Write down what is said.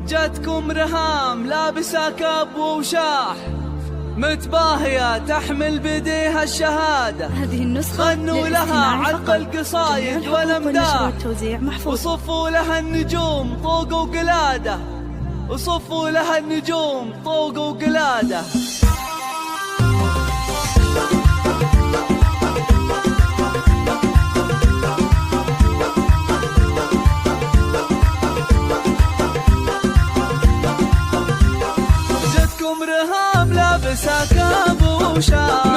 جتكم رهام لابسة كاب ووشاح، متباهية تحمل بديها الشهادة. هذه النسخة غنوا لها عرق القصايد والأمداح، وصفوا لها النجوم طوق وقلادة، وصفوا لها النجوم طوق وقلادة. جتكم رهام لابسة كاب ووشاح،